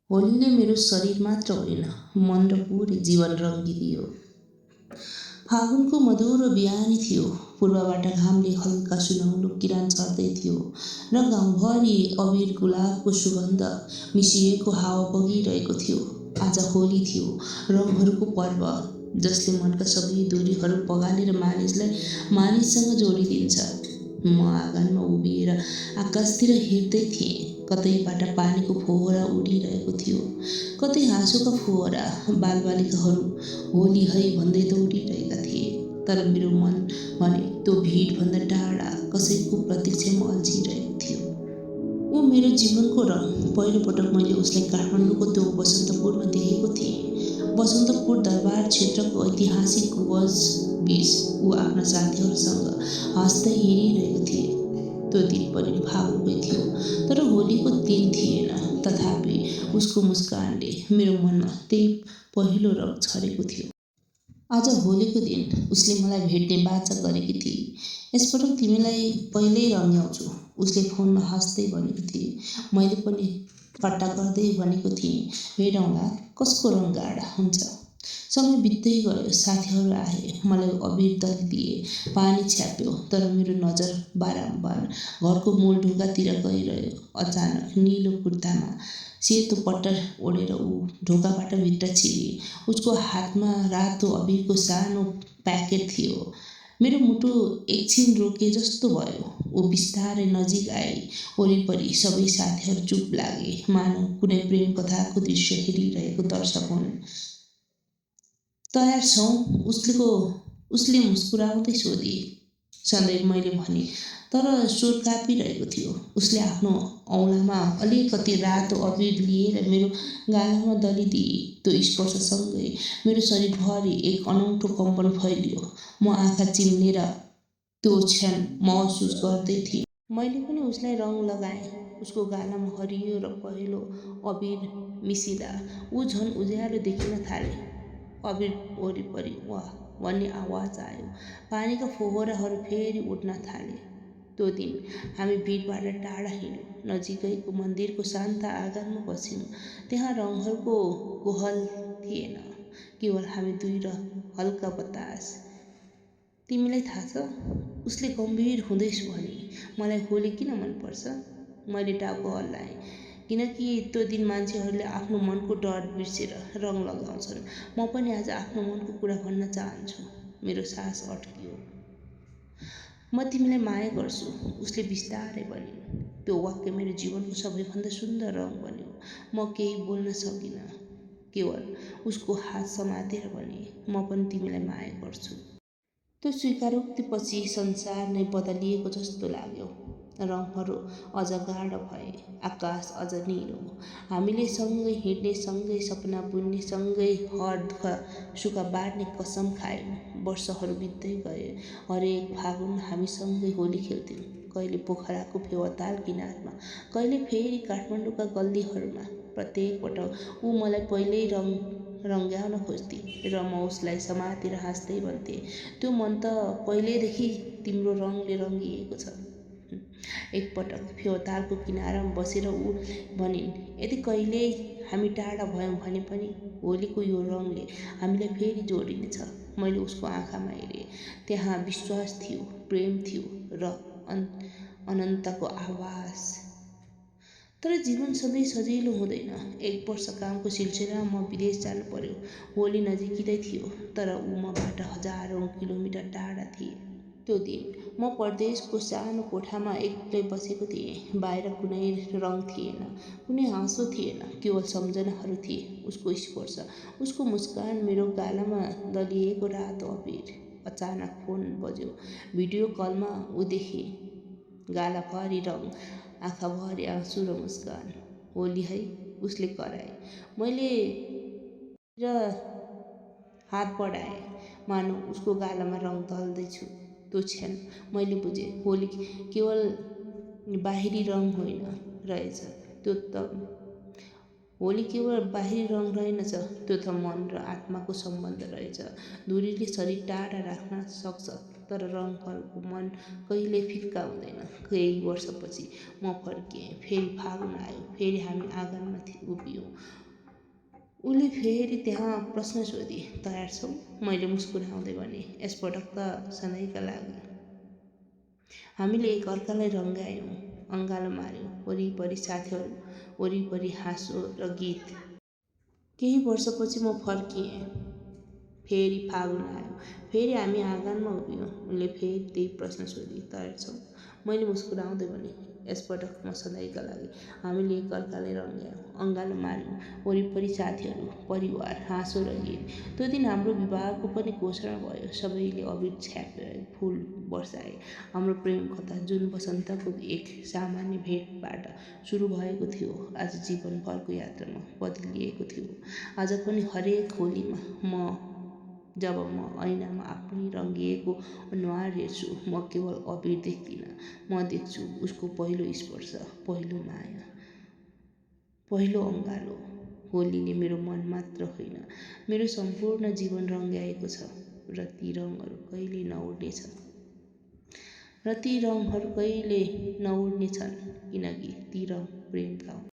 होलीले मेरो शरीर मात्र होइन, मन र पुरै जीवन रङ्गिदियो। फागुनको मधुरो बिहानी थियो। पूर्वबाट घामले हल्का सुनौलो किरण छर्दै थियो र गाउँभरि अबिर गुलाबको सुगन्ध मिसिएको हावा बगिरहेको थियो। आज होली थियो, रङहरूको पर्व, जसले मनका सबै दूरीहरू पगालेर मानिससँग जोडिदिन्छ। म आँगनमा उभिएर आकाशतिर हेर्दै थिएँ। कतैबाट पानीको फोहरा उडिरहेको थियो, कतै हाँसोका फोहरा। बालबालिकाहरू होली है भन्दै दौडिरहेका थिए, तर मेरो मन भने त्यो भिडभन्दा टाढा कसैको प्रतीक्षामा अल्झिरहेको थियो। ऊ मेरो जीवनको रङ। पहिलोपटक मैले उसलाई काठमाडौँको त्यो बसन्तपुरमा देखेको थिएँ। बसन्तपुर दरबार क्षेत्रको ऐतिहासिक गुम्बज बीच ऊ आफ्ना साथीहरूसँग हाँस्दै हिँडिरहेको थिए। त्यो दिन पनि फागुनकै थियो, तर होलीको दिन थिएन। तथापि उसको मुस्कानले मेरो मनमा त्यही पहिलो रङ छरेको थियो। आज होलीको दिन उसले मलाई भेट्ने बाचा गरेकी थिए। यसपटक तिमीलाई पहिल्यै रङ्ग्याउँछु, उसले फोनमा हाँस्दै भनेको थिए। मैले पनि ठट्टा गर्दै भनेको थिएँ, हेरौँला कसको रङ गाढा हुन्छ। समय बित्दै गयो, साथीहरू आए, मलाई अबिर दलिदिए, पानी छ्याप्यो, तर मेरो नजर बारम्बार घरको मूल ढोकातिर गइरह्यो। अचानक निलो कुर्तामा सेतो पट्टा ओढेर ऊ ढोकाबाट भित्र छिरे। उसको हातमा रातो अबिरको सानो प्याकेट थियो। मेरो मुटु एकछिन रोके जस्तो भयो। ऊ बिस्तारै नजिक आई। वरिपरि सबै साथीहरू चुप लागे, मानव कुनै प्रेम कथाको दृश्य हेरिरहेको दर्शक हुन्। तयार छौ? उसले मुस्कुराउँदै सोधी। सधैँ मैले भने, तर स्वर काँपिरहेको थियो। उसले आफ्नो औँलामा अलिकति रातो अबिर लिएर मेरो गालामा दलिदिए। त्यो स्पर्शसँगै मेरो शरीरभरि एक अनौठो कम्पन फैलियो। म आँखा चिम्लेर त्यो क्षण महसुस गर्दै थिएँ। मैले पनि उसलाई रङ लगाएँ। उसको गालामा हरियो र पहेँलो अबिर मिसिँदा ऊ झन् उज्यालो देखिन थाले। अबिर वरिपरि वाह भन्ने आवाज आयो। पानीका फोहराहरू फेरि उड्न थाले। त्यो दिन हामी भिडबाट टाढा हिँड्यौँ, नजिकैको मन्दिरको शान्त आँगनमा बस्यौँ। त्यहाँ रङहरूको कोहल थिएन, केवल हामी दुई र हल्का बतास। तिमीलाई थाहा छ? उसले गम्भीर हुँदै भने, मलाई होली किन मनपर्छ? मैले टाउको हल्लाएँ, किनकि त्यो दिन मान्छेहरूले आफ्नो मनको डर बिर्सेर रङ लगाउँछन्। म पनि आज आफ्नो मनको कुरा भन्न चाहन्छु। मेरो सास अड्कियो। म तिमीलाई माया गर्छु, उसले बिस्तारै भनिन्। त्यो वाक्य मेरो जीवनको सबैभन्दा सुन्दर रङ बन्यो। म केही बोल्न सकिनँ, केवल उसको हात समातेर भने, म पनि तिमीलाई माया गर्छु। त्यो स्वीकारोक्तिपछि संसार नै बदलिएको जस्तो लाग्यो। रङहरू अझ गाढा भए, आकाश अझ निलो। हामीले सँगै हिँड्ने, सँगै सपना बुन्ने, सँगै हर दुःख सुख बाँड्ने कसम खायौँ। वर्षहरू बित्दै गए। हरेक फागुन हामी सँगै होली खेल्थ्यौँ, कहिले पोखराको फेवाताल किनारमा, कहिले फेरि काठमाडौँका गल्लीहरूमा। प्रत्येक पटक ऊ मलाई पहिल्यै रङ्ग्याउन खोज्थे र म उसलाई समातेर हाँस्दै भन्थेँ, त्यो मन त पहिल्यैदेखि तिम्रो रङले रङ्गिएको छ। एकपटक फेवातालको किनारामा बसेर ऊ भनिन्, यदि कहिल्यै हामी टाढा भयौँ भने पनि होलीको यो रङले हामीलाई फेरि जोडिनेछ। मैले उसको आँखामा हेरेँ। त्यहाँ विश्वास थियो, प्रेम थियो र अनन्तको आभास। तर जीवन सधैँ सजिलो हुँदैन। एक वर्ष कामको सिलसिलामा म विदेश जानु पर्यो। होली नजिकै थियो, तर ऊ मबाट हजारौँ किलोमिटर टाढा थिए। त्यो दिन म परदेशको सानो कोठामा एक्लै बसेको थिएँ। बाहिर कुनै रङ थिएन, कुनै हाँसो थिएन, केवल सम्झनाहरू थिए। उसको स्पर्श, उसको मुस्कान, मेरो गालामा दलिएको रातो अबिर। अचानक फोन बज्यो। भिडियो कलमा ऊ देखेँ। गालाभरि रङ, आँखाभरि आँसु र मुस्कान। होली है, उसले कराए। मैले र हात बढाएँ, मानव उसको गालामा रङ दल्दैछु। त्यो क्षण मैले बुझेँ, होली केवल बाहिरी रङ होइन रहेछ, होली केवल बाहिरी रङ रहेनछ, त्यो त मन र आत्माको सम्बन्ध रहेछ। दूरीले शरीर टाढा राख्न सक्छ, तर रङहरूको मन कहिल्यै फिक्का हुँदैन। केही वर्षपछि म फर्किएँ, फेरि फागुन आयो, फेरि हामी आँगनमा उभियौँ। उसले फेरि त्यहाँ प्रश्न सोधी, तयार छौ? मैले मुस्कुराउँदै भनेँ, यसपटक त सधैँका लागि। हामीले एकअर्कालाई रङ्गायौँ, अँगालो मार्यौँ, वरिपरि साथीहरू, वरिपरि हाँसो र गीत। केही वर्षपछि म फर्किएँ, फेरि फागुन आयो, फेरि हामी आँगनमा उभियौँ। उनले फेरि त्यही प्रश्न सोधी, तयार छौ? मैले मुस्कुराउँदै भनेँ, यसपटक म सधैँका लागि। हामीले एकअर्कालाई रङ्गायौँ, अँगालो मार्यौँ, वरिपरि साथीहरू, परिवार, हाँसो र गीत। त्यो दिन हाम्रो विवाहको पनि घोषणा भयो। सबैले अबिर छ्यापे, फुल बर्साए। हाम्रो प्रेम कथा, जुन वसन्तको एक सामान्य भेटबाट सुरु भएको थियो, आज जीवनभरको यात्रामा बदलिएको थियो। आज पनि हरेक होलीमा जब म ऐनामा आफ्नै रङ्गिएको अनुहार हेर्छु, म केवल अबिर देख्दिनँ, म देख्छु उसको पहिलो स्पर्श, पहिलो माया, पहिलो अँगालो। होलीले मेरो मन मात्र होइन, मेरो सम्पूर्ण जीवन रङ्गाएको छ र ती रङहरू कहिले नउड्नेछन्, किनकि ती रङ प्रेमका हुन्।